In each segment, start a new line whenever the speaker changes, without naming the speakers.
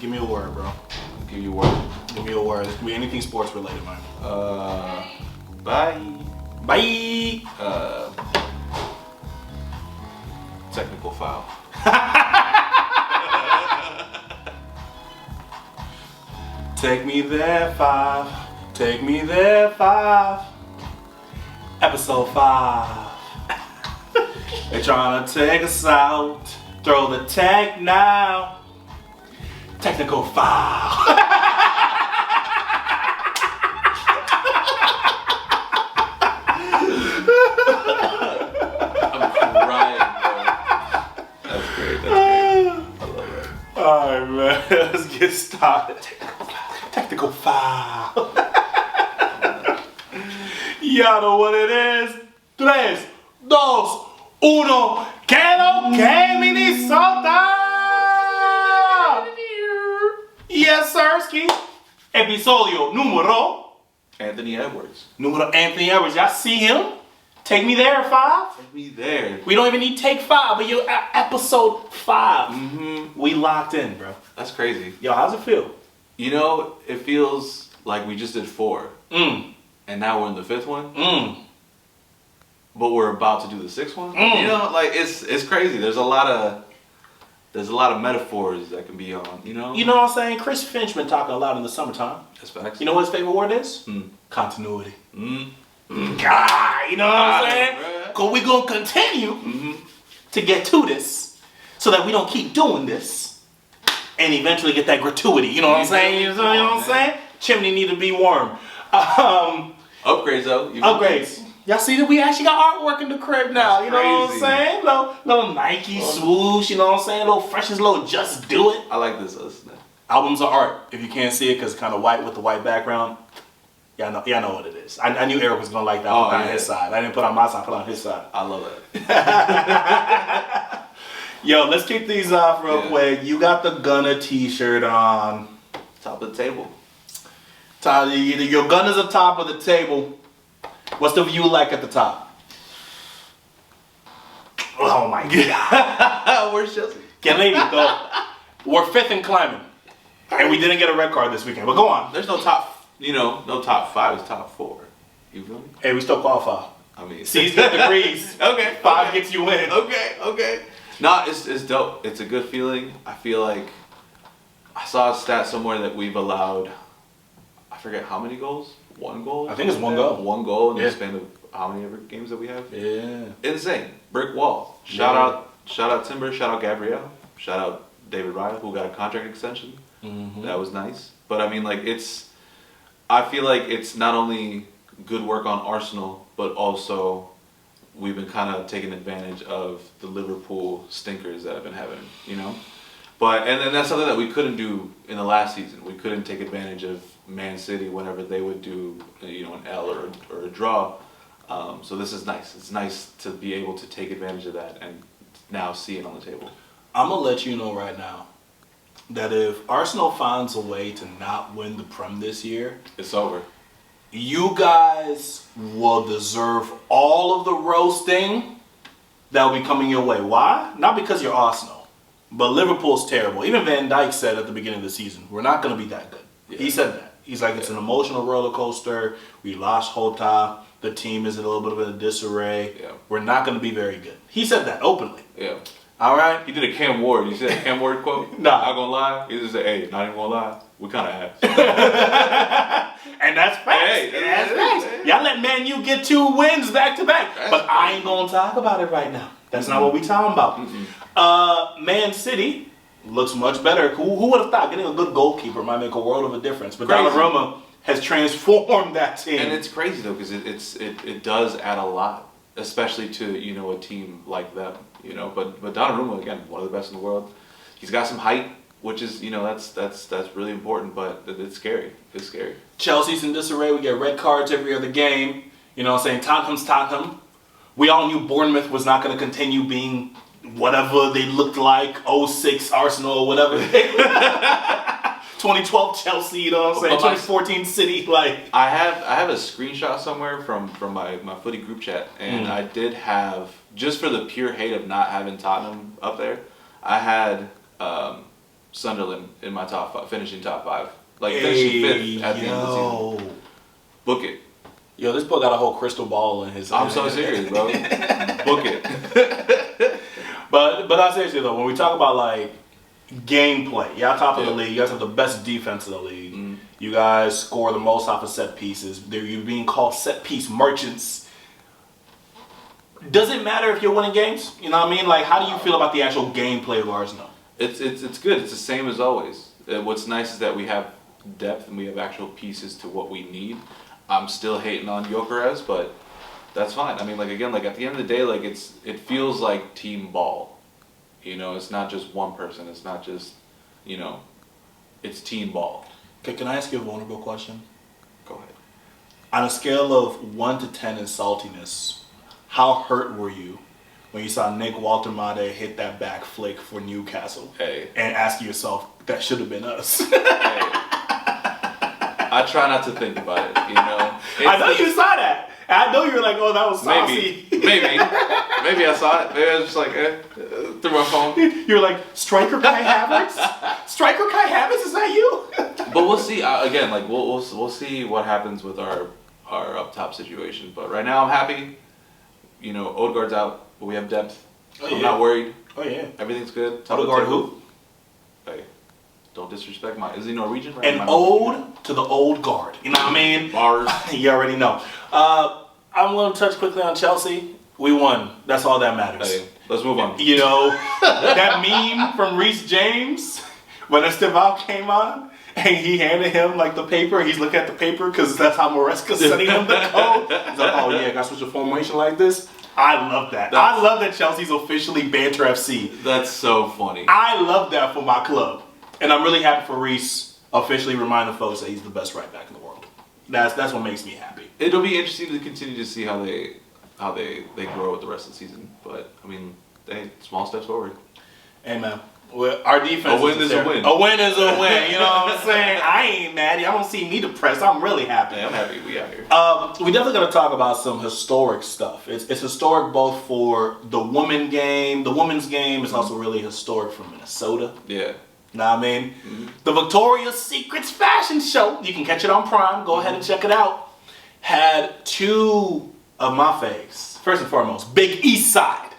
Give me a word, bro.
Give you a word.
Give me a word. It can be anything sports related, man.
Bye.
Bye.
Technical foul.
Take me there, 5. Take me there, 5. Episode 5. They trying to take us out. Throw the tag now. Technical foul.
I'm crying, bro. That's great. I love it.
Alright, man. Let's get started. Technical foul. Y'all know what it is. 3, 2, 1. Que lo que, Minnesota! Yes, sirski. Episodio número
Anthony Edwards.
Anthony Edwards. Y'all see him? Take me there, 5.
Take me there.
We don't even need take 5, but you episode 5.
Mm-hmm.
We locked in, bro.
That's crazy.
Yo, how's it feel?
You know, it feels like we just did 4. And now we're in the 5th one. But we're about to do the 6th one. You know, like it's crazy. There's a lot of metaphors that can be on, you know?
You know what I'm saying? Chris Finch been talking a lot in the summertime.
That's facts.
You know what his favorite word is? Continuity.
Mm.
God, you know what I'm saying? Because we're going to continue to get to this so that we don't keep doing this and eventually get that gratuity. You know what I'm saying? You know what I'm saying? Chimney need to be warm.
Upgrades, though.
Upgrades. Y'all see that we actually got artwork in the crib now.
That's
you know what I'm
crazy.
saying? Little Nike swoosh, you know what I'm saying? Little freshness, little just do it.
I like this.
Albums are art. If you can't see it because it's kind of white with the white background, y'all know what it is. I knew Erick was going to like that. I put on his side. I didn't put on my side, I put on his side.
I love that.
Yo, let's kick these off real quick. You got the Gunna t-shirt on.
Top of the table.
Your Gunna's up top of the table. What's the view like at the top? Oh my God.
Where's Chelsea?
Get lady, go. We're 5th in climbing. And we didn't get a red card this weekend, but go on.
There's no top, no top 5, it's top 4. You feel me?
Hey, we still qualify.
I mean,
C's get degrees.
Okay.
5 gets you in.
Okay. Nah, it's dope. It's a good feeling. I feel like I saw a stat somewhere that we've allowed, I forget how many goals? 1 goal?
I think it's 1 goal.
1 goal in the span of how many ever games that we have?
Yeah.
Insane. Brick wall. Shout out Timber, shout out Gabrielle, shout out David Raya, who got a contract extension. That was nice. But I mean, like, I feel like it's not only good work on Arsenal, but also we've been kind of taking advantage of the Liverpool stinkers that have been happening, you know? And then that's something that we couldn't do in the last season. We couldn't take advantage of Man City whenever they would do, an L or a draw. So this is nice. It's nice to be able to take advantage of that and now see it on the table.
I'm going to let you know right now that if Arsenal finds a way to not win the Prem this year,
it's over.
You guys will deserve all of the roasting that will be coming your way. Why? Not because you're Arsenal, but Liverpool's terrible. Even Van Dijk said at the beginning of the season, we're not going to be that good. Yeah. He said that. He's like, it's an emotional roller coaster. We lost Jota. The team is in a little bit of a disarray. Yeah. We're not going to be very good. He said that openly.
Yeah.
All right?
He did a Cam Ward. You see that Cam Ward quote?
Nah.
Not gonna lie. He just said, hey, not even gonna lie. We kind of ass.
And that's facts.
Hey,
that's facts. Y'all let Man U get 2 wins back to back. But I ain't gonna talk about it right now. That's not what we talking about. Man City looks much better. Who would have thought getting a good goalkeeper might make a world of a difference? But Donnarumma has transformed that team.
And it's crazy though, because it does add a lot, especially to a team like them. But Donnarumma, again, one of the best in the world. He's got some height, which is that's really important. But it's scary. It's scary.
Chelsea's in disarray. We get red cards every other game. You know what I'm saying? Tottenham's Tottenham. We all knew Bournemouth was not going to continue being whatever they looked like. 06 Arsenal or whatever. 2012 Chelsea, you know what I'm saying? 2014 City, like.
I have a screenshot somewhere from my footy group chat, and I did have, just for the pure hate of not having Tottenham up there, I had Sunderland in my top 5, finishing top 5. Like finishing 5th at the end of the season. Book it.
Yo, this boy got a whole crystal ball in his.
I'm so serious, bro. Book it.
But I seriously though, when we talk about like gameplay, y'all top of the league. You guys have the best defense in the league. Mm. You guys score the most off of set pieces. You're being called set piece merchants. Does it matter if you're winning games? You know what I mean? Like, how do you feel about the actual gameplay of Arsenal?
It's good. It's the same as always. What's nice is that we have depth and we have actual pieces to what we need. I'm still hating on Gyökeres, but that's fine. I mean, like again, like at the end of the day, like it feels like team ball. You know, it's not just one person. It's not just, you know, it's team ball.
Okay, can I ask you a vulnerable question?
Go ahead.
On a scale of 1 to 10 in saltiness, how hurt were you when you saw Nick Walter-Made hit that back flick for Newcastle?
Hey.
And ask yourself, that should have been us.
Hey. I try not to think about it, you know.
I know you saw that. I know you were like, oh, that was saucy.
Maybe I saw it. Maybe I was just like, through my phone.
You were like, striker Kai Havertz? Striker Kai Havertz, is that you?
But we'll see. Again, like we'll see what happens with our up top situation. But right now, I'm happy. You know, Odegaard's out, but we have depth. I'm not worried.
Oh yeah,
everything's good.
Odegaard who?
Hey, don't disrespect my. Is he Norwegian? Right?
An ode to the old guard. You know what I mean?
Bars.
You already know. I'm going to touch quickly on Chelsea. We won. That's all that matters.
Hey, let's move on.
You know, that meme from Reese James when Estevao came on and he handed him like the paper. He's looking at the paper because that's how Maresca's sending him the code. He's like, oh yeah, got switch a formation like this. I love that. I love that Chelsea's officially Banter FC.
That's so funny.
I love that for my club. And I'm really happy for Reese officially reminding folks that he's the best right back in the world. That's what makes me happy.
It'll be interesting to continue to see how they grow with the rest of the season. But I mean, small steps forward.
Hey man, our defense.
A win is a win.
A win is a win. You know what I'm saying? I ain't mad. Y'all don't see me depressed. I'm really happy.
Yeah, I'm happy we out here.
We definitely got to talk about some historic stuff. It's historic both for the women's game. The women's game is also really historic for Minnesota.
Yeah.
Know what I mean? Mm-hmm. The Victoria's Secrets fashion show, you can catch it on Prime. Go ahead and check it out. Had two of my faves. First and foremost, Big East Side.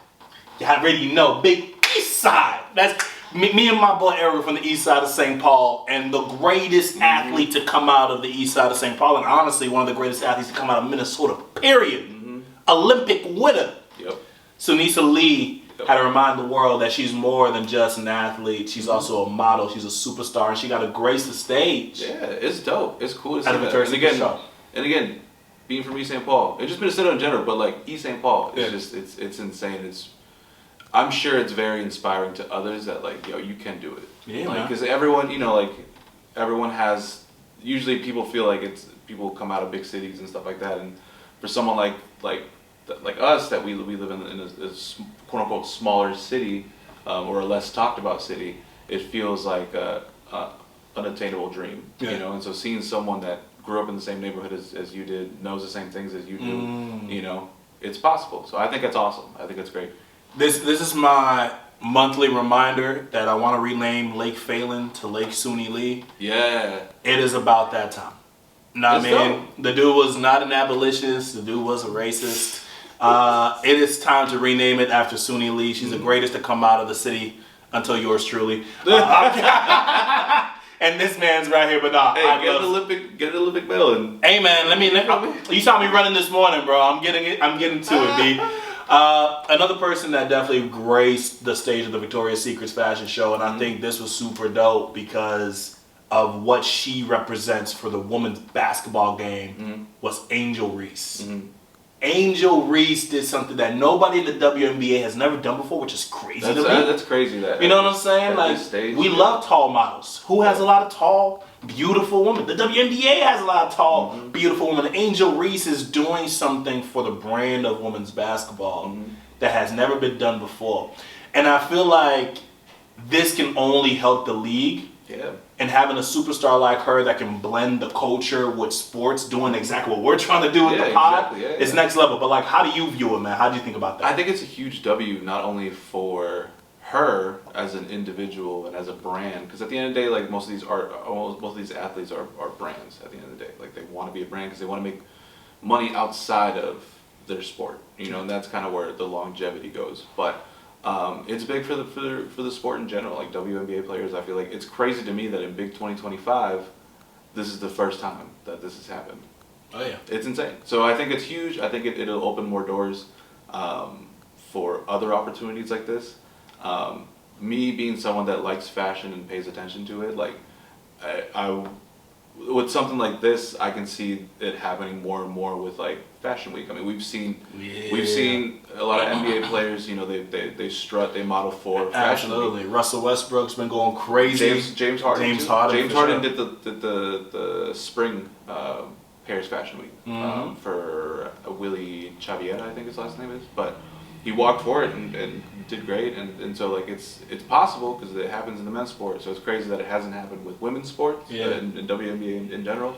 You already know, Big East Side. That's me and my boy Erick from the East Side of St. Paul, and the greatest athlete to come out of the East Side of St. Paul, and honestly, one of the greatest athletes to come out of Minnesota, period. Mm-hmm. Olympic winner.
Yep.
Sunisa Lee had to remind the world that she's more than just an athlete. She's also a model. She's a superstar, and she got to grace the stage.
Yeah, it's dope. It's cool to see that. And again, being from East St. Paul, it's just Minnesota in general, but like East St. Paul, it's just it's insane. I'm sure it's very inspiring to others that like, yo, you can do it.
Yeah,
like, because everyone, you know, like everyone has. Usually, people feel like people come out of big cities and stuff like that, and for someone like us that we live in a quote unquote smaller city or a less talked about city, it feels like a unattainable dream. Yeah. You know, and so seeing someone that grew up in the same neighborhood as you did, knows the same things as you do, you know, it's possible. So I think that's awesome. I think that's great.
This is my monthly reminder that I want to rename Lake Phelan to Lake Suni Lee.
Yeah.
It is about that time. Nah, man, the dude was not an abolitionist. The dude was a racist. It is time to rename it after Suni Lee. She's the greatest to come out of the city until yours truly. And this man's right here, but nah.
Hey, get an Olympic medal. And
hey man, you saw me running this morning, bro. I'm getting to it, B. Another person that definitely graced the stage of the Victoria's Secrets fashion show, and I think this was super dope because of what she represents for the women's basketball game, was Angel Reese. Mm-hmm. Angel Reese did something that nobody in the WNBA has never done before, which is crazy to me.
That's crazy. You
know what I'm saying? Like, we love tall models. Who has a lot of tall, beautiful women? The WNBA has a lot of tall, beautiful women. Angel Reese is doing something for the brand of women's basketball that has never been done before. And I feel like this can only help the league.
Yeah.
And having a superstar like her that can blend the culture with sports, doing exactly what we're trying to do with the pod, it's next level. But like, how do you view it, man? How do you think about that?
I think it's a huge W, not only for her as an individual and as a brand, because at the end of the day, like most of these athletes are brands. At the end of the day, like they want to be a brand because they want to make money outside of their sport, you know, and that's kind of where the longevity goes. But it's big for the sport in general. Like WNBA players, I feel like it's crazy to me that in Big 2025, this is the first time that this has happened.
Oh yeah,
it's insane. So I think it's huge. I think it'll open more doors for other opportunities like this. Me being someone that likes fashion and pays attention to it, like I with something like this, I can see it happening more and more with like Fashion Week. I mean, we've seen a lot of NBA players. You know, they strut, they model for Fashion
absolutely.
Week.
Russell Westbrook's been going crazy.
James Harden.
James Harden
did the spring Paris Fashion Week for Willie Chaviera, I think his last name is, but he walked for it and did great, and so like it's possible because it happens in the men's sport. So it's crazy that it hasn't happened with women's sports and WNBA in general.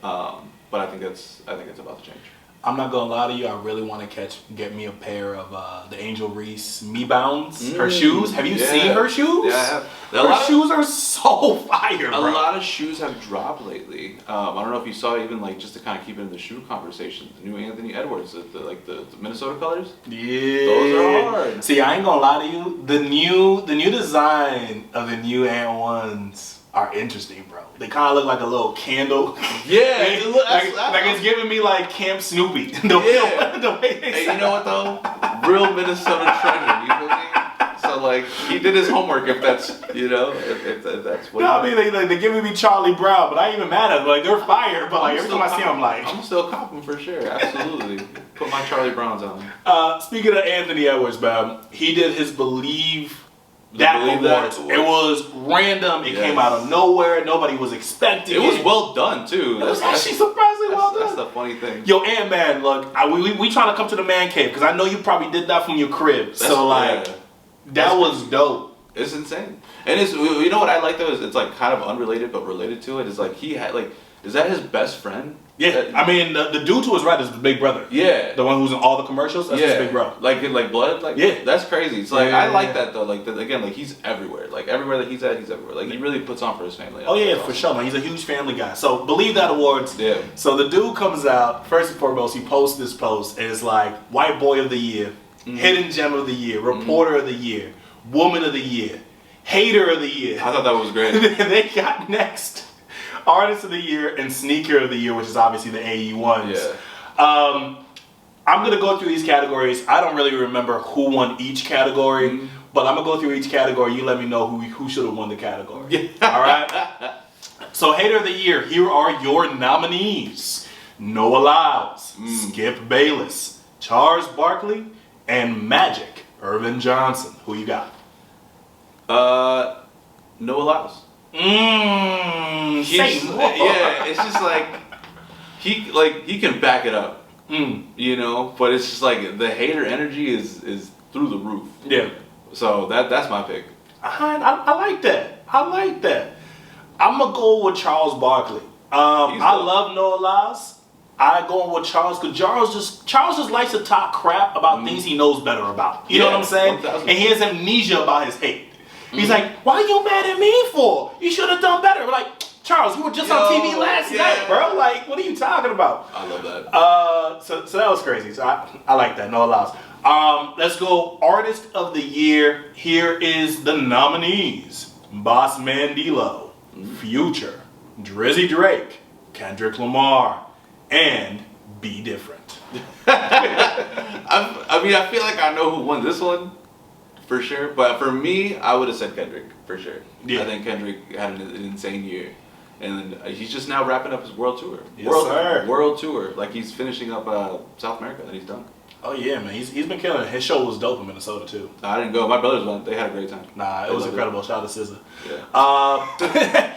But I think it's about to change.
I'm not gonna lie to you. I really want to get me a pair of the Angel Reese Me Bounds. Her shoes. Have you seen her shoes?
Yeah, I have.
Her shoes are so fire, bro.
A lot of shoes have dropped lately. I don't know if you saw, even like just to kind of keep it in the shoe conversation, the new Anthony Edwards, the Minnesota colors.
Yeah,
those are hard.
See, I ain't gonna lie to you. The new design of the new Ant Ones are interesting, bro. They kind of look like a little candle.
Yeah,
like it's giving me like Camp Snoopy. The way they
hey, you know what though? Real Minnesota treasure. You feel me? So like he did his homework. If that's if that's what.
No, I mean they're giving me Charlie Brown, but I ain't even mad at them. Like they're fire, but like every time I see them, I'm like,
I'm still copping for sure. Absolutely. Put my Charlie Browns on.
Speaking of Anthony Edwards, man, he did his Believe That Awards. It was random. It came out of nowhere. Nobody was expecting it.
It was well done too.
It was actually surprisingly well done.
That's the funny thing.
Yo, Ant-Man, look, we trying to come to the man cave because I know you probably did that from your crib. That was dope.
It's insane. And it's, you know what I like though, is it's like kind of unrelated but related to it. Is like he had like, is that his best friend?
Yeah, I mean the dude to his right is his big brother.
Yeah,
the one who's in all the commercials. That's his big bro.
Like blood. Like that's crazy. It's like I like that though. Like again, like he's everywhere. Like everywhere that he's at, he's everywhere. Like he really puts on for his family.
Oh yeah, for sure, man. He's a huge family guy. So Believe That Awards.
Yeah.
So the dude comes out first and foremost. He posts this post and it's like White Boy of the Year, Hidden Gem of the Year, Reporter of the Year, Woman of the Year, Hater of the Year.
I thought that was great.
They got next Artist of the Year and Sneaker of the Year, which is obviously the AE ones.
Yeah.
I'm gonna go through these categories. I don't really remember who won each category, but I'm gonna go through each category. You let me know who should have won the category. All right. So Hater of the Year. Here are your nominees: Noah Lyles, Skip Bayless, Charles Barkley, and Magic Irvin Johnson. Who you got?
Noah Lyles. It's just like he can back it up, you know. But it's just like the hater energy is through the roof.
Yeah.
So that's my pick.
I like that. I like that. I'm gonna go with Charles Barkley. I love Noah Lyles. I going with Charles because Charles just likes to talk crap about things he knows better about. You know what I'm saying?
1,000%.
And he has amnesia about his hate. He's like, why are you mad at me for? You should have done better. We're like, Charles, you were just on TV last night, bro. Like, what are you talking about?
I love that.
So that was crazy. So I like that. No allows. Let's go Artist of the Year. Here is the nominees: Boss Man D-Lo, Future, Drizzy Drake, Kendrick Lamar, and Be Different.
I mean, I feel like I know who won this one. For sure, but for me, I would have said Kendrick, for sure. Yeah. I think Kendrick had an insane year. And he's just now wrapping up his world tour.
Yes, sir.
World tour. Like he's finishing up South America and he's done.
Oh yeah, man. He's been killing it. His show was dope in Minnesota too.
I didn't go. My brothers went. They had a great time.
Nah, it was incredible. Shout out to SZA.
Yeah.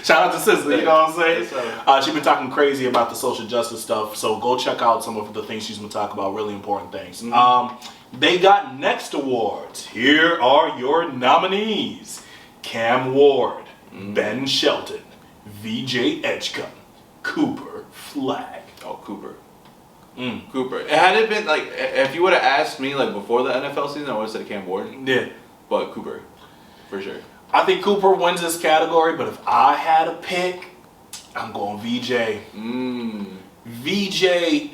Shout out to SZA, you know what I'm saying?
Yes,
she's been talking crazy about the social justice stuff, so go check out some of the things she's been talking about, really important things. They got next awards. Here are your nominees: Cam Ward, Ben Shelton, VJ Edgecombe, Cooper Flag.
Oh, Cooper. Cooper. Had it been like, if you would have asked me like before the NFL season, I would have said Cam Ward.
Yeah.
But Cooper, for sure.
I think Cooper wins this category, but if I had a pick, I'm going VJ. VJ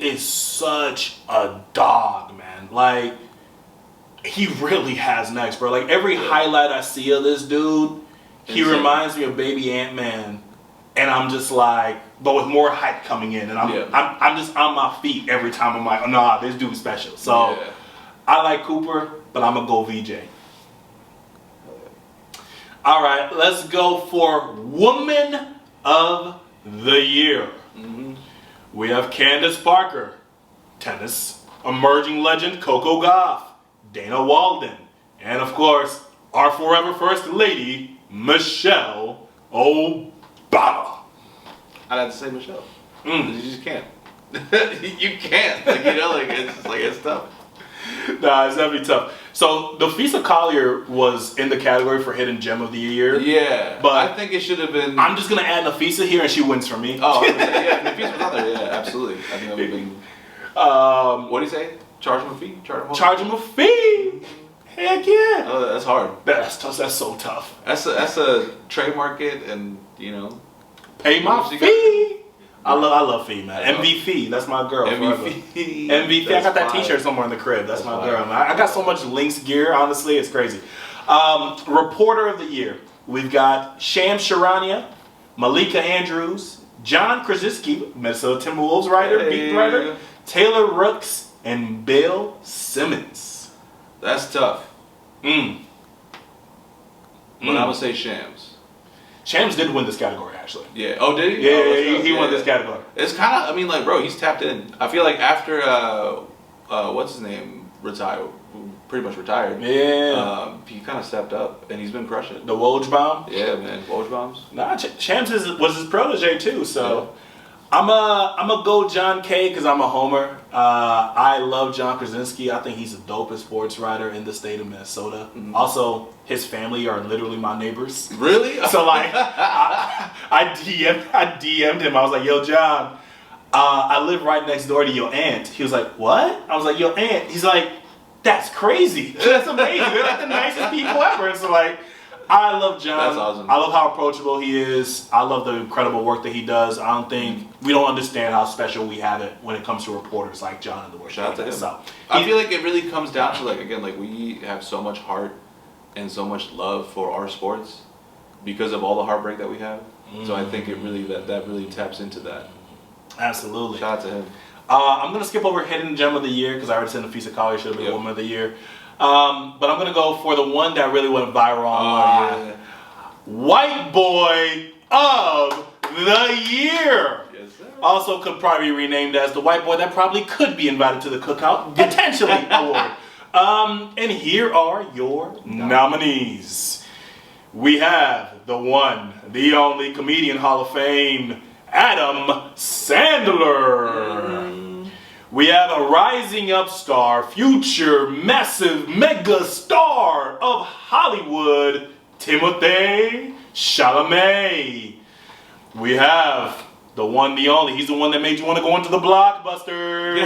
is such a dog, man. Like, he really has next, bro. Like, every highlight I see of this dude, he reminds me of baby Ant-Man. And I'm just like, but with more hype coming in. And I'm just on my feet every time. I'm like, nah, this dude's special. So, I like Cooper, but I'm going to go VJ. All right, let's go for Woman of the Year. We have Candace Parker, tennis, emerging legend Coco Gauff, Dana Walden, and of course, our forever First Lady, Michelle Obama.
I'd have to say Michelle. You just can't. You can't. Like, you know, like, it's just like, it's tough.
Nah, it's definitely tough. So, Nafisa Collier was in the category for Hidden Gem of the Year.
Yeah,
but
I think it should have been.
I'm just gonna add Nafisa here, and she wins for me.
Oh, yeah, Nafisa was on there. Yeah, absolutely. I think that would have been. What do you say? Charge him a fee.
Charge him a fee. Heck yeah.
Oh, that's hard.
That's tough. That's so tough.
That's a trademark it, and you know,
pay my fee. I love Fee, man. MVP, that's my girl.
MVP.
MVP. I got that T-shirt somewhere in the crib. That's my girl, man. I got so much Lynx gear. Honestly, it's crazy. Reporter of the Year. We've got Sham Charania, Malika Andrews, John Krasinski, Minnesota Timberwolves writer, beat writer, Taylor Rooks, and Bill Simmons.
That's tough. But I would say Shams.
Shams did win this category, actually.
Yeah. Oh, did he?
Yeah, he won this category.
It's kind of, I mean, like, bro, he's tapped in. I feel like after, what's his name, pretty much retired.
Yeah.
He kind of stepped up, and he's been crushing.
The Woj bomb?
Yeah, man. Woj bombs.
Nah, Shams was his protege, too, so... I'm a go John K because I'm a homer. I love John Krasinski. I think he's the dopest sports writer in the state of Minnesota. Also, his family are literally my neighbors.
Really?
So like, I DM'd him. I was like, yo, John, I live right next door to your aunt. He was like, what? I was like, your aunt. He's like, that's crazy. That's amazing. They're like the nicest people ever. And so like, I love John.
That's awesome.
I love how approachable he is. I love the incredible work that he does. I don't think we don't understand how special we have it when it comes to reporters like John and the work.
Shout out to him.
So,
I feel like it really comes down to, like, again, like, we have so much heart and so much love for our sports because of all the heartbreak that we have. So I think it really that really taps into that.
Absolutely.
Shout out to him.
I'm gonna skip over Hidden Gem of the Year because I already said Nafisa Collier should have been Woman of the Year. But I'm going to go for the one that really went viral online.
Yeah.
White Boy of the Year.
Yes, sir.
Also could probably be renamed as the white boy that probably could be invited to the Cookout, potentially, award. And here are your nominees. We have the one, the only comedian Hall of Fame, Adam Sandler. We have a rising up star, future massive mega star of Hollywood, Timothée Chalamet. We have the one, the only. He's the one that made you want to go into the Blockbusters.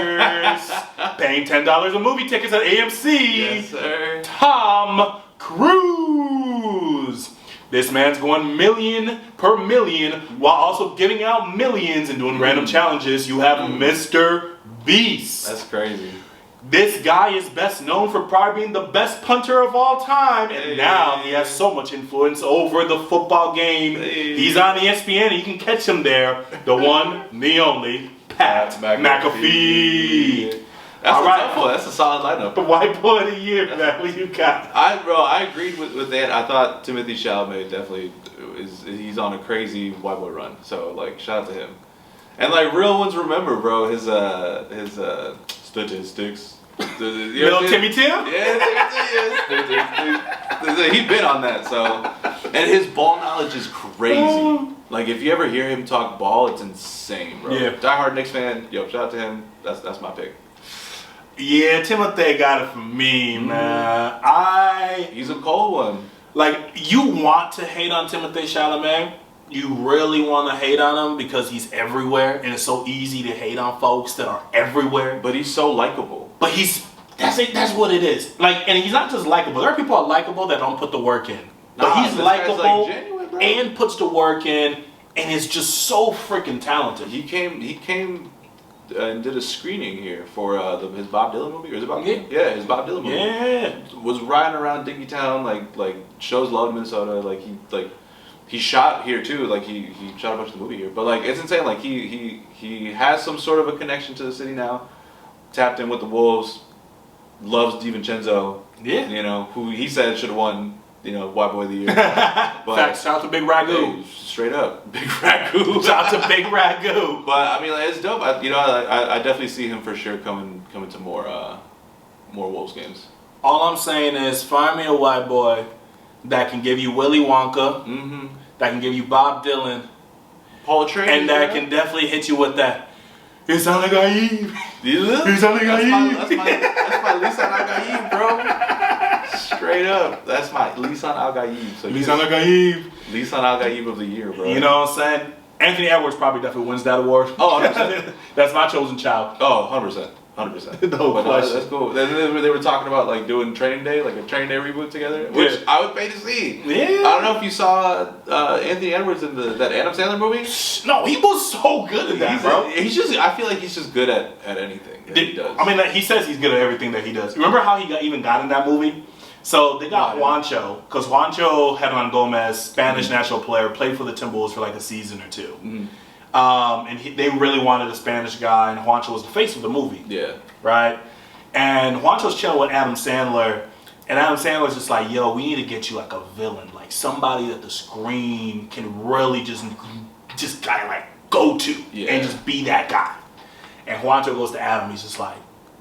Paying $10 a movie tickets at AMC.
Yes, sir.
Tom Cruise. This man's going million per million while also giving out millions and doing random challenges. You have Mr. Beast.
That's crazy.
This guy is best known for probably being the best punter of all time, and now he has so much influence over the football game. He's on ESPN, you can catch him there. The one, the only, Pat McAfee.
That's a tough one. That's a solid lineup.
The white boy of the year, man. What you got?
I agreed with that. I thought Timothée Chalamet definitely he's on a crazy white boy run. So like, shout out to him. And like, real ones remember, bro, his statistics.
Little Timmy Tim?
Yeah, he's been on that, so. And his ball knowledge is crazy. Like, if you ever hear him talk ball, it's insane, bro.
Yeah.
Diehard Knicks fan, yo, shout out to him. That's my pick.
Yeah, Timothée got it from me, man.
He's a cold one.
Like, you want to hate on Timothée Chalamet, you really want to hate on him because he's everywhere, and it's so easy to hate on folks that are everywhere.
But he's so likable.
But that's it. That's what it is. Like, and he's not just likable. There are people who are likable that don't put the work in. But he's likable
like genuine, bro.
And puts the work in, and is just so freaking talented.
He came and did a screening here for his Bob Dylan movie. Or is it Bob Dylan?
Yeah.
Yeah, his Bob Dylan movie.
Yeah.
Was riding around Dinkytown, like shows love Minnesota. He shot here too. Like he shot a bunch of the movie here. But like it's insane. Like he has some sort of a connection to the city now. Tapped in with the Wolves. Loves DiVincenzo.
Yeah.
You know, who he said should have won, White Boy of the Year. But
Facts. Shout out to Big Ragu.
hey, straight up, Big Ragu.
Shout out to Big Ragu.
But I mean, like, it's dope. I definitely see him for sure coming to more Wolves games.
All I'm saying is, find me a white boy that can give you Willy Wonka, that can give you Bob Dylan,
Paul Trey,
and that can definitely hit you with that. It's not like Aïe.
That's
not like Aïe.
That's my Lisan Al Gaib, bro. Straight up, that's my Lisan Al Gaib. So
Lisan Al Gaib.
Lisan Al Gaib of the year, bro.
You know what I'm saying? Anthony Edwards probably definitely wins that award.
Oh, 100%.
That's my chosen child.
Oh, 100%. 100%.
No
But
question.
that's cool. They were talking about like doing Training Day, like a Training Day reboot together, which
Yeah.
I would pay to see.
Yeah.
I don't know if you saw Anthony Edwards in that Adam Sandler movie.
No, he was so good at that, bro.
I feel like he's just good at anything that he does.
I mean, like, he says he's good at everything that he does. Remember how he even got in that movie? So they got Juancho, because Juancho Hernan Gomez, Spanish national player, played for the Timberwolves for like a season or two. And they really wanted a Spanish guy, and Juancho was the face of the movie.
Yeah.
Right? And Juancho's chilling with Adam Sandler, and Adam Sandler's just like, yo, we need to get you like a villain, like somebody that the screen can really just kind of like go to and just be that guy. And Juancho goes to Adam, he's just like,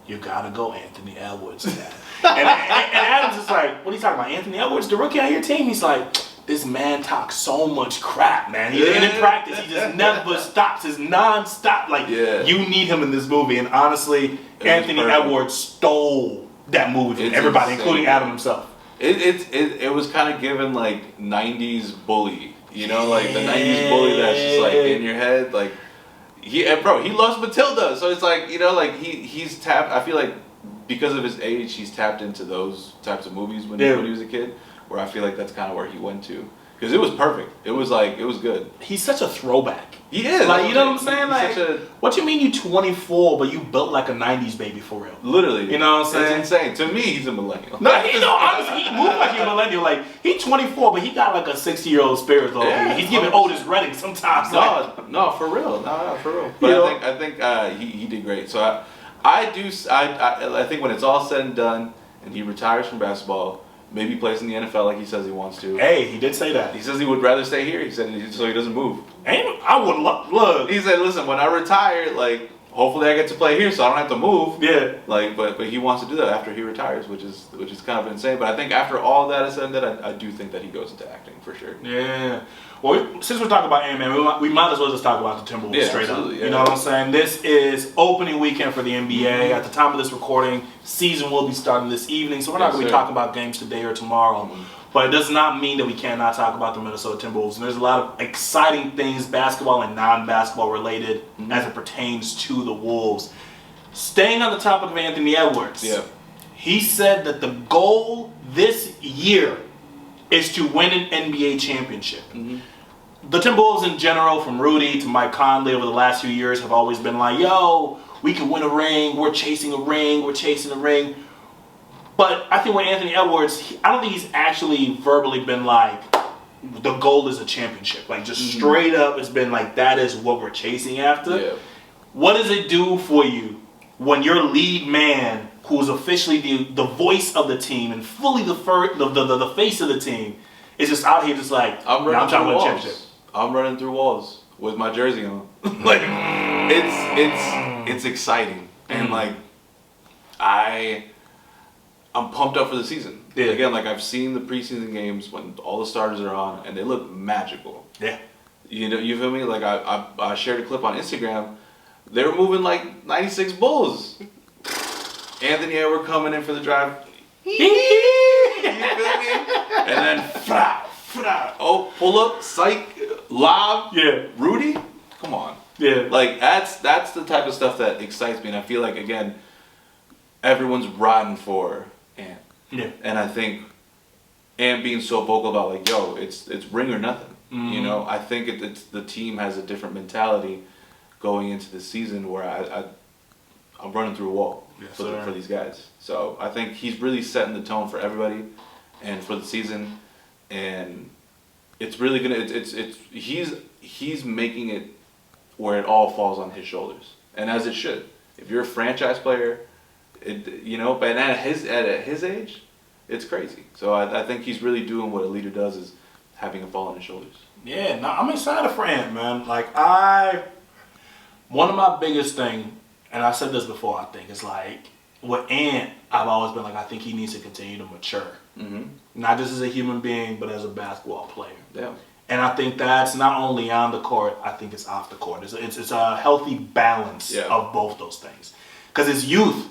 you gotta go Anthony Edwards. and Adam's just like, what are you talking about, Anthony Edwards, the rookie on your team? He's like, this man talks so much crap, man. And in practice, he just never stops. It's non-stop. Like, you need him in this movie. And honestly, Anthony Edwards stole that movie from everybody, including Adam himself.
It was kind of given like 90s bully. You know, like the 90s bully that's just like in your head. Like, he loves Matilda. So it's like, like he's tapped. I feel like because of his age, he's tapped into those types of movies when he was a kid. Where I feel like that's kind of where he went to. Because it was perfect. It was good.
He's such a throwback.
He is.
Like, you know what I'm saying? Like,
what
what you mean you 24, but you built like a 90s baby for real?
Literally.
You know what I'm saying?
It's insane. To me, he's a millennial.
No, honestly, he moved like a millennial. Like, he's 24, but he got like a 60-year-old spirit though.
Yeah,
he's giving Otis Redding sometimes.
No, for real. No, for real. But I think he did great. So I think when it's all said and done, and he retires from basketball, maybe plays in the NFL like he says he wants to.
Hey, he did say that.
He says he would rather stay here. He said so he doesn't move.
I would look.
He said, listen, when I retire, like, hopefully I get to play here so I don't have to move.
Yeah.
Like, but he wants to do that after he retires, which is kind of insane. But I think after all that is said and done, I do think that he goes into acting for sure.
Yeah. Well, since we're talking about NBA, we might as well just talk about the Timberwolves straight up. Yeah. You know what I'm saying? This is opening weekend for the NBA. At the time of this recording, season will be starting this evening, so we're not going to be talking about games today or tomorrow. But it does not mean that we cannot talk about the Minnesota Timberwolves. And there's a lot of exciting things, basketball and non-basketball related, as it pertains to the Wolves. Staying on the topic of Anthony Edwards, he said that the goal this year is to win an NBA championship. The Timberwolves in general, from Rudy to Mike Conley over the last few years, have always been like, yo, we can win a ring, we're chasing a ring, we're chasing a ring. But I think with Anthony Edwards, I don't think he's actually verbally been like, the goal is a championship. Like, just straight up, it's been like, that is what we're chasing after.
Yeah.
What does it do for you when your lead man, who's officially the voice of the team and fully the face of the team, is just out here just like, I'm trying to win a championship.
I'm running through walls with my jersey on. Like, it's exciting. And like, I'm pumped up for the season. Yeah. Again, like, I've seen the preseason games when all the starters are on and they look magical.
Yeah.
You know, you feel me? Like, I shared a clip on Instagram. They were moving like 96 Bulls. Anthony Edwards coming in for the drive. You feel me? And then, pull up, psych, Lob,
Yeah.
Rudy, come on.
Yeah.
Like that's the type of stuff that excites me, and I feel like again, everyone's rotten for Ant.
Yeah.
And I think Ant being so vocal about like, yo, it's ring or nothing.
Mm-hmm.
You know, I think it's the team has a different mentality going into the season where I'm running through a wall for these guys. So I think he's really setting the tone for everybody and for the season, and it's really gonna he's making it where it all falls on his shoulders, and as it should. If you're a franchise player, but at his age, it's crazy. So I think he's really doing what a leader does, is having it fall on his shoulders.
Yeah, no, I'm excited for Ant, man. Like one of my biggest thing, and I said this before, I think, is like with Ant, I've always been like, I think he needs to continue to mature. Mm-hmm. Not just as a human being, but as a basketball player.
Yeah.
And I think that's not only on the court, I think it's off the court. It's a healthy balance of both those things. Because his youth,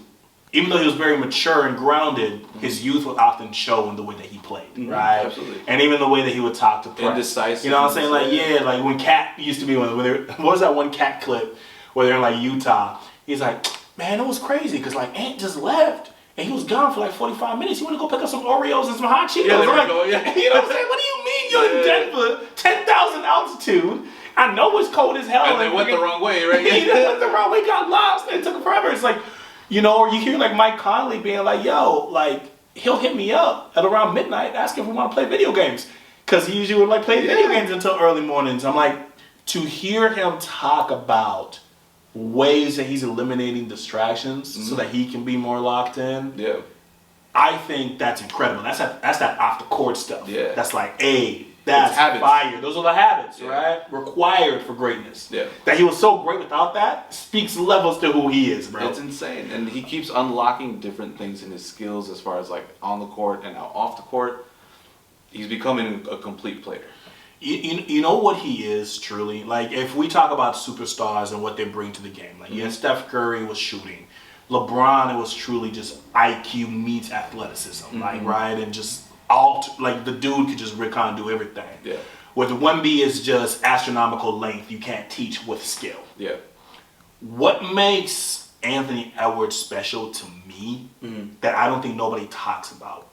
even though he was very mature and grounded, his youth would often show in the way that he played, right?
Absolutely.
And even the way that he would talk to press.
Indecisive.
You know what I'm saying? Like, like when Cat used to be what was that one Cat clip where they're in like Utah? He's like, man, it was crazy because like Ant just left. And he was gone for like 45 minutes. He went to go pick up some Oreos and some hot Cheetos.
Yeah,
I'm like,
you know
what I'm saying? What do you mean you're in Denver, 10,000 altitude? I know it's cold as hell.
And they went the wrong way, right?
He went the wrong way, got lost, and it took him forever. It's like, or you hear like Mike Conley being like, yo, like, he'll hit me up at around midnight asking if we want to play video games. Because he usually would like play video games until early mornings. I'm like, to hear him talk about ways that he's eliminating distractions so that he can be more locked in.
Yeah.
I think that's incredible. That's that off the court stuff.
Yeah.
That's like, that's fire. Those are the habits, right? Required for greatness.
Yeah.
That he was so great without that speaks levels to who he is, bro.
It's insane. And he keeps unlocking different things in his skills as far as like on the court and now off the court. He's becoming a complete player.
You know what he is, truly? Like, if we talk about superstars and what they bring to the game, like, Steph Curry was shooting. LeBron, it was truly just IQ meets athleticism, like, right? And just like, the dude could just do everything.
Yeah.
With Wemby is just astronomical length you can't teach with skill.
Yeah.
What makes Anthony Edwards special to me that I don't think nobody talks about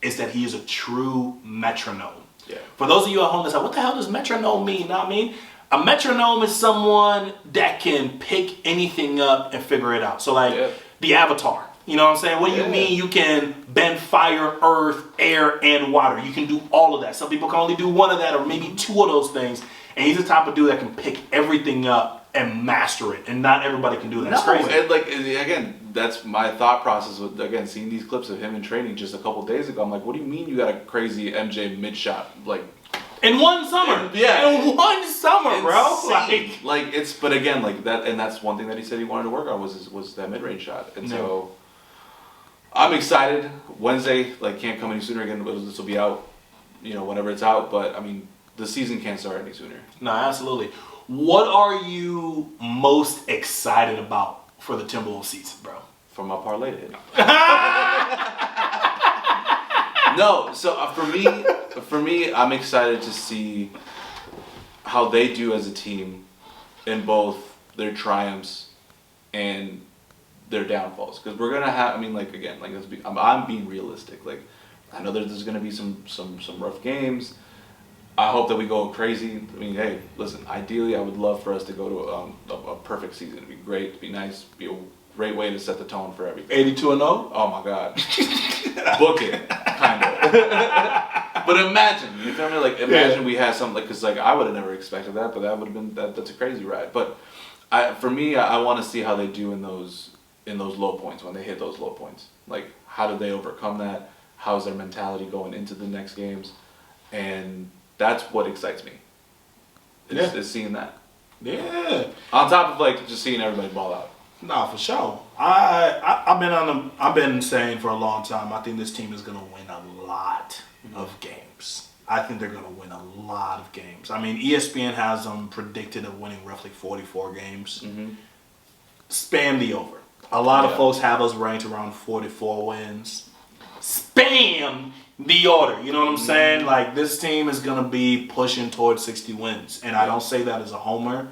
is that he is a true metronome.
Yeah.
For those of you at home that's like, what the hell does metronome mean? Know what I mean? A metronome is someone that can pick anything up and figure it out. So like the Avatar. You know what I'm saying? What do you mean you can bend fire, earth, air, and water? You can do all of that. Some people can only do one of that or maybe two of those things. And he's the type of dude that can pick everything up and master it. And not everybody can do that. It's crazy.
And like, again, that's my thought process with, again, seeing these clips of him in training just a couple days ago. I'm like, what do you mean you got a crazy MJ mid-shot? Like,
in one summer. In one summer, bro.
But again, like that, and that's one thing that he said he wanted to work on was that mid-range shot. And so I'm excited. Wednesday, like, can't come any sooner again. This will be out, whenever it's out. But I mean, the season can't start any sooner. No,
absolutely. What are you most excited about for the Timberwolves season, bro?
For my parlay to hit. No, so for me, I'm excited to see how they do as a team in both their triumphs and their downfalls. Because we're gonna have, I'm being realistic. Like, I know that there's gonna be some rough games. I hope that we go crazy. I mean, hey, listen. Ideally, I would love for us to go to a perfect season. It'd be great. It'd be nice. It'd be a great way to set the tone for everything.
82-0.
Oh my God. Book it, kind of. But imagine, you feel me? Like, imagine we had something, like, because like I would have never expected that, but that would have been that's a crazy ride. But for me, I want to see how they do in those low points, when they hit those low points. Like, how do they overcome that? How's their mentality going into the next games? And that's what excites me. Is seeing that.
Yeah.
On top of like just seeing everybody ball out.
No, for sure. I've been saying for a long time, I think this team is gonna win a lot of games. I think they're gonna win a lot of games. I mean, ESPN has them predicted of winning roughly 44 games. Spam the over. A lot of folks have us ranked around 44 wins. Spam the order. You know what I'm saying? Like, this team is going to be pushing towards 60 wins. And I don't say that as a homer.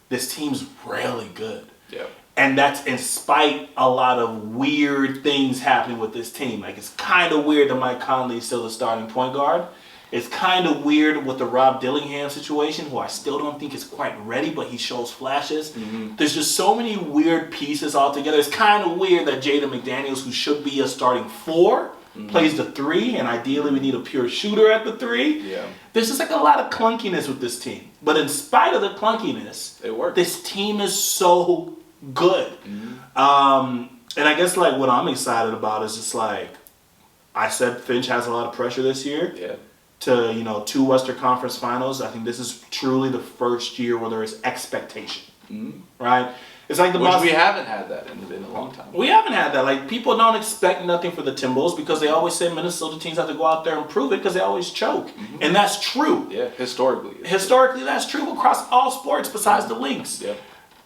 This team's really good.
Yeah.
And that's in spite a lot of weird things happening with this team. Like, it's kind of weird that Mike Conley is still the starting point guard. It's kind of weird with the Rob Dillingham situation, who I still don't think is quite ready, but he shows flashes. There's just so many weird pieces all together. It's kind of weird that Jaden McDaniels, who should be a starting 4, plays the 3, and ideally we need a pure shooter at the 3.
Yeah.
There's just like a lot of clunkiness with this team. But in spite of the clunkiness,
It works.
this team is so good. And I guess like what I'm excited about is just like, I said Finch has a lot of pressure this year.
Yeah.
To 2 Western Conference Finals. I think this is truly the first year where there is expectation, right? It's like
Which we haven't had that in a long time.
We haven't had that. Like, people don't expect nothing for the Timberwolves because they always say Minnesota teams have to go out there and prove it because they always choke, and that's true.
Yeah, historically.
Historically, that's true across all sports besides the Lynx.
Yeah.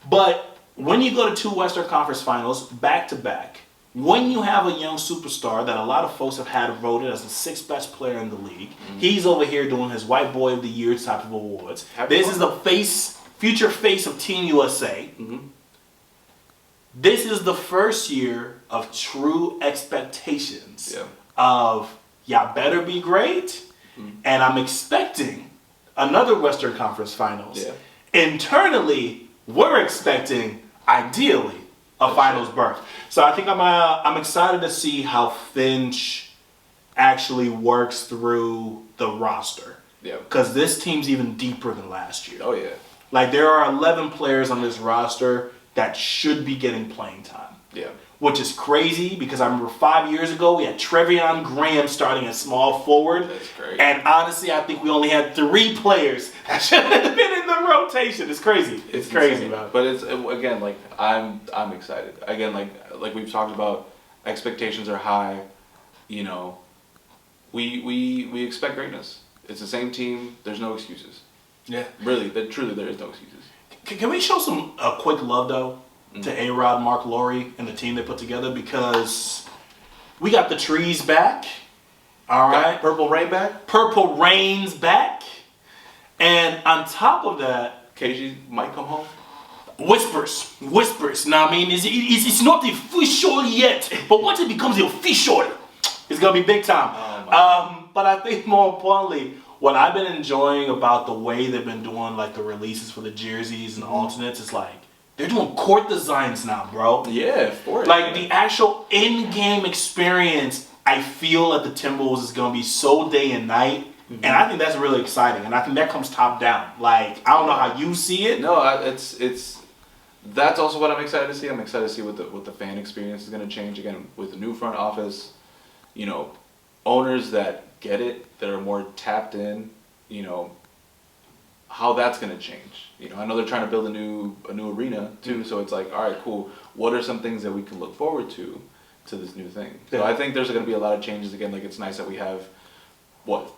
But when you go to 2 Western Conference Finals back to back, when you have a young superstar that a lot of folks have had voted as the 6th best player in the league, he's over here doing his White Boy of the Year type of awards. This is the future face of Team USA. This is the first year of true expectations of, y'all better be great, and I'm expecting another Western Conference Finals.
Yeah.
Internally, we're expecting, ideally, a finals berth. So I think I'm excited to see how Finch actually works through the roster.
Yeah.
Because this team's even deeper than last year.
Oh, yeah.
Like, there are 11 players on this roster that should be getting playing time.
Yeah.
Which is crazy because I remember 5 years ago we had Trevion Graham starting at small forward.
That's great.
And honestly, I think we only had 3 players that should have been in the rotation. It's crazy. It's crazy,
insane.
man.
But it's, again, like, I'm excited. Again, like we've talked about, expectations are high. You know, we expect greatness. It's the same team. There's no excuses.
Yeah.
Really, truly, there is no excuses.
Can we show a quick love, though, to A-Rod, Mark Laurie, and the team they put together? Because we got the trees back. All right.
Purple Rain back.
Purple Rain's back. And on top of that,
KG might come home.
Whispers. Now, I mean, it's not official yet, but once it becomes official, it's gonna be big time. But I think more importantly, what I've been enjoying about the way they've been doing like the releases for the jerseys and alternates is like they're doing court designs now, bro.
Yeah, of course.
Like the actual in-game experience, I feel that the Timberwolves is gonna be so day and night. And I think that's really exciting, and I think that comes top down. Like, I don't know how you see it.
No, it's that's also what I'm excited to see. I'm excited to see what the fan experience is going to change again with the new front office. You know, owners that get it, that are more tapped in. You know, how that's going to change. You know, I know they're trying to build a new arena too. So it's like, all right, cool. What are some things that we can look forward to this new thing? So I think there's going to be a lot of changes again. Like, it's nice that we have